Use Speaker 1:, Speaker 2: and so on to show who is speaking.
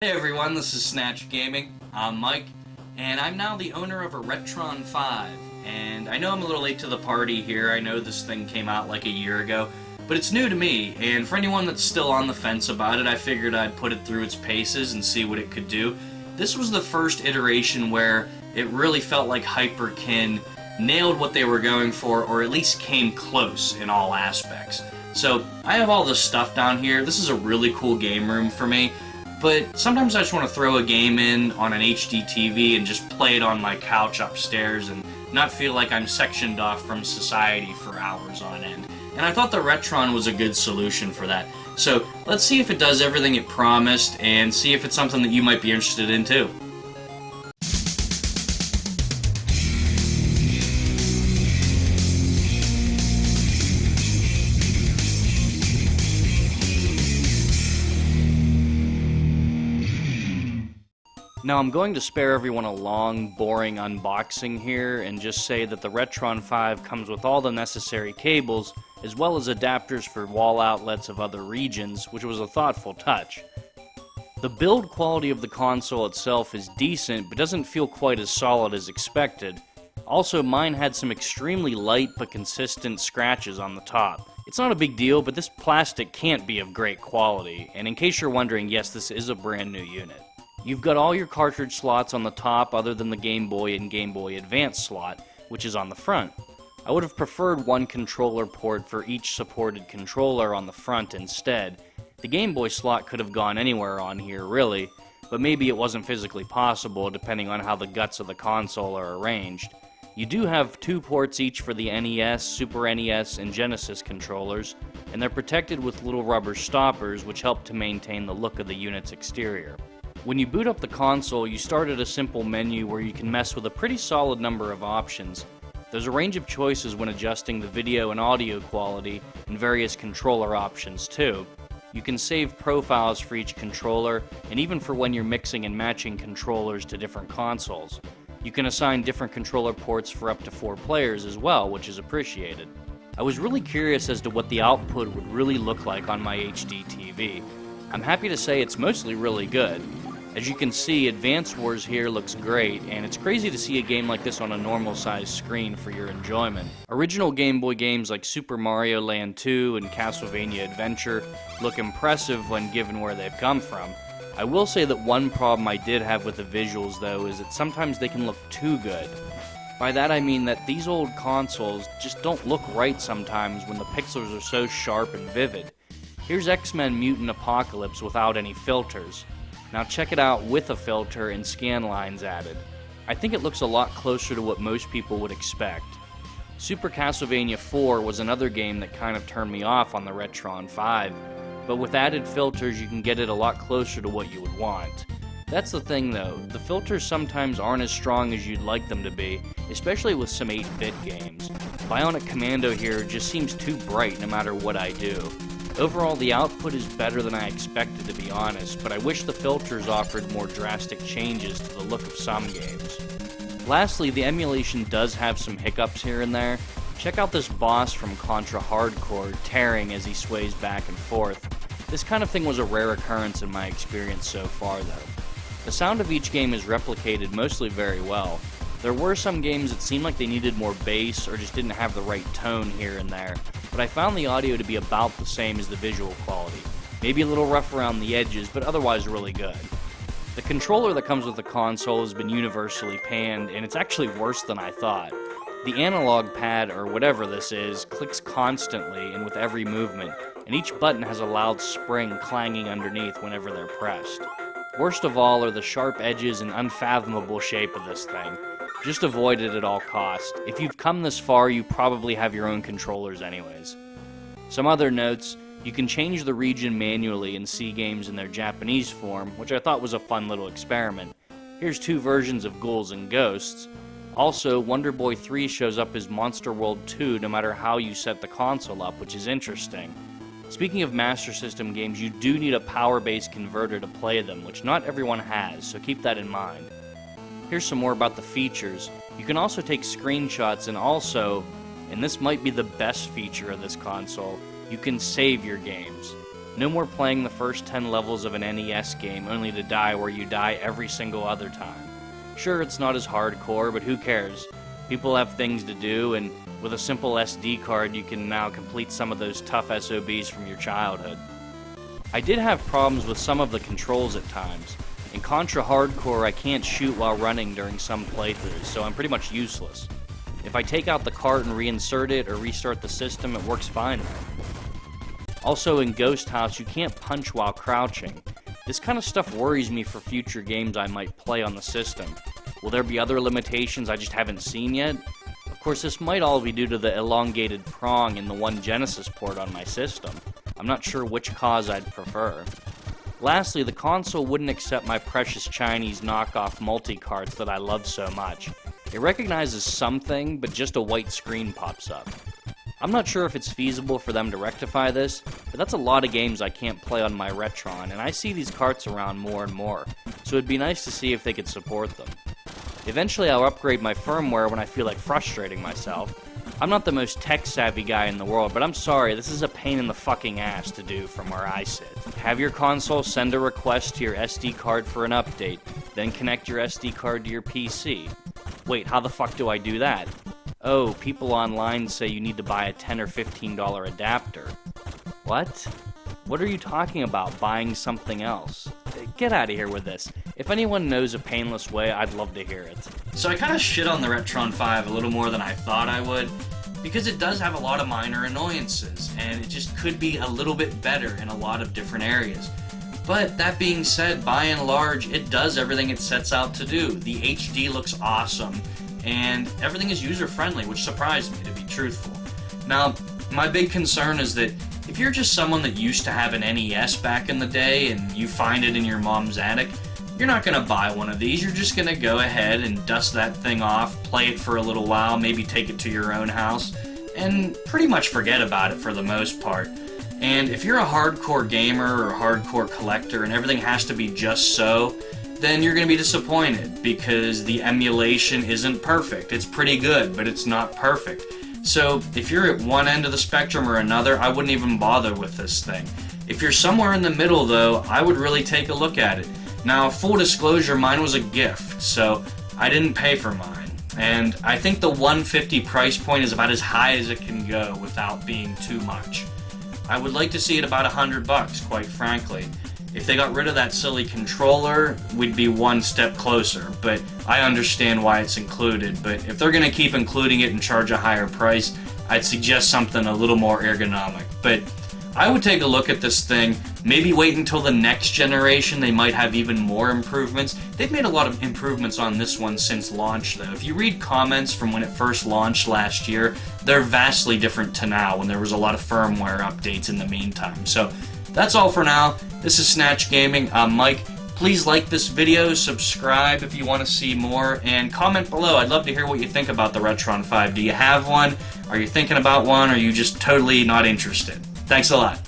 Speaker 1: Hey everyone, this is Snatch Gaming. I'm Mike, and I'm now the owner of a Retron 5. And I know I'm a little late to the party here. I know this thing came out like a year ago, but it's new to me. And for anyone that's still on the fence about it, I figured I'd put it through its paces and see what it could do. This was the first iteration where it really felt like Hyperkin nailed what they were going for, or at least came close in all aspects. So I have all this stuff down here. This is a really cool game room for me. But sometimes I just want to throw a game in on an HD TV and just play it on my couch upstairs and not feel like I'm sectioned off from society for hours on end. And I thought the Retron was a good solution for that. So let's see if it does everything it promised and see if it's something that you might be interested in too. Now I'm going to spare everyone a long, boring unboxing here and just say that the Retron 5 comes with all the necessary cables, as well as adapters for wall outlets of other regions, which was a thoughtful touch. The build quality of the console itself is decent, but doesn't feel quite as solid as expected. Also, mine had some extremely light but consistent scratches on the top. It's not a big deal, but this plastic can't be of great quality, and in case you're wondering, yes, this is a brand new unit. You've got all your cartridge slots on the top other than the Game Boy and Game Boy Advance slot, which is on the front. I would have preferred one controller port for each supported controller on the front instead. The Game Boy slot could have gone anywhere on here, really, but maybe it wasn't physically possible depending on how the guts of the console are arranged. You do have two ports each for the NES, Super NES, and Genesis controllers, and they're protected with little rubber stoppers which help to maintain the look of the unit's exterior. When you boot up the console, you start at a simple menu where you can mess with a pretty solid number of options. There's a range of choices when adjusting the video and audio quality, and various controller options too. You can save profiles for each controller, and even for when you're mixing and matching controllers to different consoles. You can assign different controller ports for up to 4 players as well, which is appreciated. I was really curious as to what the output would really look like on my HD TV. I'm happy to say it's mostly really good. As you can see, Advance Wars here looks great, and it's crazy to see a game like this on a normal-sized screen for your enjoyment. Original Game Boy games like Super Mario Land 2 and Castlevania Adventure look impressive when given where they've come from. I will say that one problem I did have with the visuals, though, is that sometimes they can look too good. By that I mean that these old consoles just don't look right sometimes when the pixels are so sharp and vivid. Here's X-Men Mutant Apocalypse without any filters. Now check it out with a filter and scan lines added. I think it looks a lot closer to what most people would expect. Super Castlevania 4 was another game that kind of turned me off on the Retron 5, but with added filters you can get it a lot closer to what you would want. That's the thing though, the filters sometimes aren't as strong as you'd like them to be, especially with some 8-bit games. Bionic Commando here just seems too bright no matter what I do. Overall, the output is better than I expected, to be honest, but I wish the filters offered more drastic changes to the look of some games. Lastly, the emulation does have some hiccups here and there. Check out this boss from Contra Hardcore tearing as he sways back and forth. This kind of thing was a rare occurrence in my experience so far, though. The sound of each game is replicated mostly very well. There were some games that seemed like they needed more bass or just didn't have the right tone here and there, but I found the audio to be about the same as the visual quality. Maybe a little rough around the edges, but otherwise really good. The controller that comes with the console has been universally panned, and it's actually worse than I thought. The analog pad, or whatever this is, clicks constantly and with every movement, and each button has a loud spring clanging underneath whenever they're pressed. Worst of all are the sharp edges and unfathomable shape of this thing. Just avoid it at all costs. If you've come this far, you probably have your own controllers anyways. Some other notes, you can change the region manually and see games in their Japanese form, which I thought was a fun little experiment. Here's 2 versions of Ghouls and Ghosts. Also, Wonder Boy 3 shows up as Monster World 2 no matter how you set the console up, which is interesting. Speaking of Master System games, you do need a power-based converter to play them, which not everyone has, so keep that in mind. Here's some more about the features. You can also take screenshots and also, and this might be the best feature of this console, you can save your games. No more playing the first 10 levels of an NES game only to die where you die every single other time. Sure, it's not as hardcore, but who cares? People have things to do, and with a simple SD card you can now complete some of those tough SOBs from your childhood. I did have problems with some of the controls at times. In Contra Hardcore I can't shoot while running during some playthroughs, so I'm pretty much useless. If I take out the cart and reinsert it or restart the system, it works fine though. Also in Ghost House, you can't punch while crouching. This kind of stuff worries me for future games I might play on the system. Will there be other limitations I just haven't seen yet? Of course, this might all be due to the elongated prong in the one Genesis port on my system. I'm not sure which cause I'd prefer. Lastly, the console wouldn't accept my precious Chinese knockoff multi-carts that I love so much. It recognizes something, but just a white screen pops up. I'm not sure if it's feasible for them to rectify this, but that's a lot of games I can't play on my Retron, and I see these carts around more and more, so it'd be nice to see if they could support them. Eventually I'll upgrade my firmware when I feel like frustrating myself. I'm not the most tech-savvy guy in the world, but I'm sorry, this is a pain in the fucking ass to do from where I sit. Have your console send a request to your SD card for an update, then connect your SD card to your PC. Wait, how the fuck do I do that? Oh, people online say you need to buy a $10 or $15 adapter. What? What are you talking about, buying something else? Get out of here with this. If anyone knows a painless way, I'd love to hear it.
Speaker 2: So I kind of shit on the Retron 5 a little more than I thought I would, because it does have a lot of minor annoyances, and it just could be a little bit better in a lot of different areas. But that being said, by and large, it does everything it sets out to do. The HD looks awesome, and everything is user-friendly, which surprised me, to be truthful. Now, my big concern is that if you're just someone that used to have an NES back in the day and you find it in your mom's attic, you're not going to buy one of these. You're just going to go ahead and dust that thing off, play it for a little while, maybe take it to your own house, and pretty much forget about it for the most part. And if you're a hardcore gamer or hardcore collector and everything has to be just so, then you're going to be disappointed because the emulation isn't perfect. It's pretty good, but it's not perfect. So if you're at one end of the spectrum or another, I wouldn't even bother with this thing. If you're somewhere in the middle though, I would really take a look at it. Now, full disclosure, mine was a gift, so I didn't pay for mine. And I think the $150 price point is about as high as it can go without being too much. I would like to see it about $100, quite frankly. If they got rid of that silly controller, we'd be one step closer, but I understand why it's included. But if they're going to keep including it and charge a higher price, I'd suggest something a little more ergonomic. But I would take a look at this thing, maybe wait until the next generation, they might have even more improvements. They've made a lot of improvements on this one since launch though. If you read comments from when it first launched last year, they're vastly different to now when there was a lot of firmware updates in the meantime. So that's all for now. This is Snatch Gaming. I'm Mike. Please like this video, subscribe if you want to see more, and comment below. I'd love to hear what you think about the Retron 5. Do you have one? Are you thinking about one? Or are you just totally not interested? Thanks a lot.